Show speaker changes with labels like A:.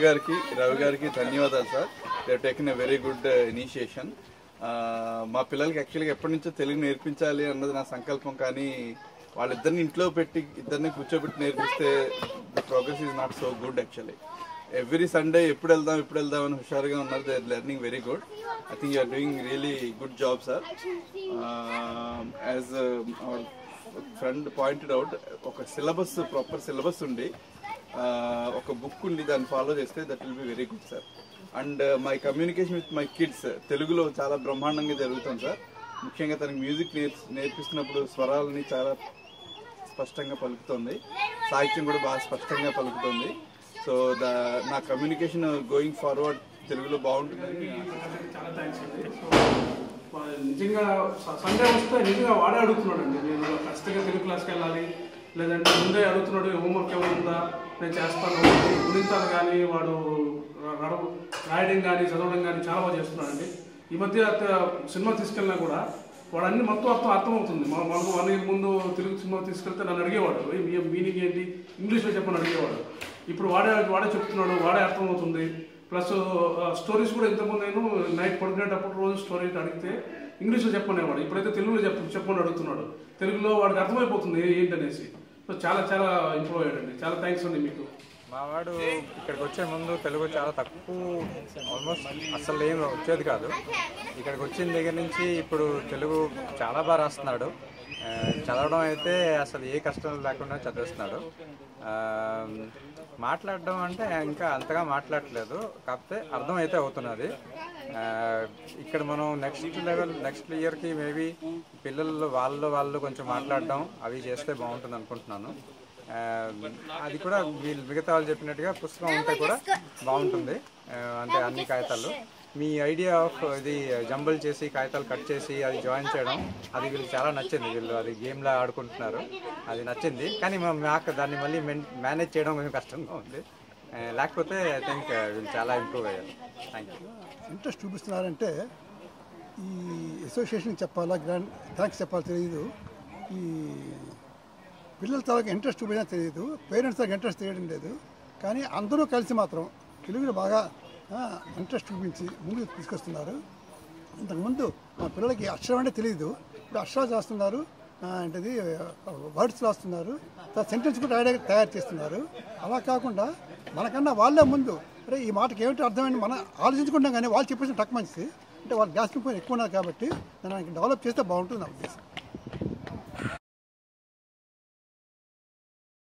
A: రవి గారికి ధన్యవాదాలు sir. They have taken a very good initiation. మా పిల్లలకి యాక్చువల్గా ఎప్పటి నుంచో తెలుగు నేర్పించాలి అన్నది నా సంకల్పం. కానీ వాళ్ళిద్దరిని ఇంట్లో పెట్టి ఇద్దరిని కూర్చోబెట్టి నేర్పిస్తే the progress is not so good actually. Every Sunday ఎప్పుడు వెళ్దాం అని హుషారుగా ఉన్నారు. They are learning very good. I think you are doing really good job sir. As our friend pointed out, ఒక సిలబస్ ప్రాపర్ సిలబస్ ఉండి ఒక book ఉండి దాన్ని ఫాలో చేస్తే that will be very good sir. And my communication with my kids తెలుగులో చాలా బ్రహ్మాండంగా జరుగుతుంది సార్. ముఖ్యంగా తనకి మ్యూజిక్ నేర్పిస్తున్నప్పుడు స్వరాలని చాలా స్పష్టంగా పలుకుతుంది, సాహిత్యం కూడా బాగా స్పష్టంగా పలుకుతుంది. సో నా కమ్యూనికేషన్ గోయింగ్ ఫార్వర్డ్ తెలుగులో బాగుంటుంది.
B: చాలా థ్యాంక్స్ అండి. నిజంగా సండే వస్తే నిజంగా వాడే అడుగుతున్నాడు అండి, నేను ఖచ్చితంగా తెలుగు క్లాస్కి వెళ్ళాలి, లేదంటే ముందే అడుగుతున్నాడు హోంవర్క్ ఏమైనా ఉందా నేను చేస్తాను. గుణింతాలు కానీ వాడు రాయడం కానీ చదవడం కానీ చాలా బాగా చేస్తున్నాడండి. ఈ మధ్య సినిమా తీసుకెళ్ళినా కూడా వాడు అన్ని మొత్తం అర్థమవుతుంది. మనకు 1 year ముందు తెలుగు సినిమా తీసుకెళ్తే నన్ను అడిగేవాడు మీనింగ్ ఏంటి ఇంగ్లీష్లో చెప్పని అడిగేవాడు. ఇప్పుడు వాడే చెప్తున్నాడు, వాడే అర్థమవుతుంది. ప్లస్ స్టోరీస్ కూడా ఇంతకుముందు నేను నైట్ పడుకునేటప్పుడు రోజు స్టోరీ అడిగితే ఇంగ్లీష్లో చెప్పనేవాడు, ఇప్పుడైతే తెలుగులో చెప్పని అడుగుతున్నాడు. తెలుగులో వాడికి అర్థమైపోతుంది ఏంటనేసి. సో చాలా చాలా ఇంప్రూవ్ అయ్యాడండి. చాలా థ్యాంక్స్ అండి మీకు.
C: మా వాడు ఇక్కడికి వచ్చే ముందు తెలుగు చాలా తక్కువ, ఆల్మోస్ట్ అసలు ఏం వచ్చేది కాదు. ఇక్కడికి వచ్చిన దగ్గర నుంచి ఇప్పుడు తెలుగు చాలా బాగా రాస్తున్నాడు. చదవడం అయితే అసలు ఏ కష్టం లేకుండా చదివిస్తున్నాడు. మాట్లాడడం అంటే ఇంకా అంతగా మాట్లాడట్లేదు, కాకపోతే అర్థం అయితే అవుతున్నది. ఇక్కడ మనం నెక్స్ట్ ఇయర్కి మేబీ పిల్లలు వాళ్ళు కొంచెం మాట్లాడడం అవి చేస్తే బాగుంటుంది అనుకుంటున్నాను. అది కూడా వీళ్ళు మిగతా వాళ్ళు చెప్పినట్టుగా పుస్తకం ఉంటే కూడా బాగుంటుంది. అంటే అన్ని కాగితాలు మీ ఐడియా ఆఫ్ ఇది జంబుల్ చేసి కాగితాలు కట్ చేసి అది జాయిన్ చేయడం అది వీళ్ళకి చాలా నచ్చింది. వీళ్ళు అది గేమ్లా ఆడుకుంటున్నారు, అది నచ్చింది. కానీ మాకు దాన్ని మళ్ళీ మేనేజ్ చేయడం కొంచెం కష్టంగా ఉంది. లేకపోతే ఐ థింక్ వీళ్ళు చాలా ఇంప్రూవ్ అయ్యారు. Thank you.
D: ఇంట్రెస్ట్ చూపిస్తున్నారంటే ఈ అసోసియేషన్కి చెప్పాలా థ్యాంక్స్ చెప్పాలో తెలియదు. ఈ పిల్లల తరగతి ఇంట్రెస్ట్ చూపించినా తెలియదు, పేరెంట్స్ తరగతి ఇంట్రెస్ట్ తెలియడం లేదు. కానీ అందరూ కలిసి మాత్రం తెలుగులో బాగా ఇంట్రెస్ట్ చూపించి ముందుకు తీసుకొస్తున్నారు. ఇంతకుముందు మా పిల్లలకి అక్షరం అంటే తెలియదు, ఇప్పుడు అక్షరాలు చేస్తున్నారు, అంటే వర్డ్స్ రాస్తున్నారు, సెంటెన్స్ కూడా తయారు చేస్తున్నారు. అలా కాకుండా మనకన్నా వాళ్ళే ముందు అరే ఈ మాటకి ఏమిటి అర్థమైంది మనం ఆలోచించుకుంటాం, కానీ వాళ్ళు చెప్పేసిన టక్ మంచిది అంటే వాళ్ళ గ్యాస్ ఎక్కువ ఉన్నారు కాబట్టి దానికి డెవలప్ చేస్తే బాగుంటుంది నా ఉద్దేశం.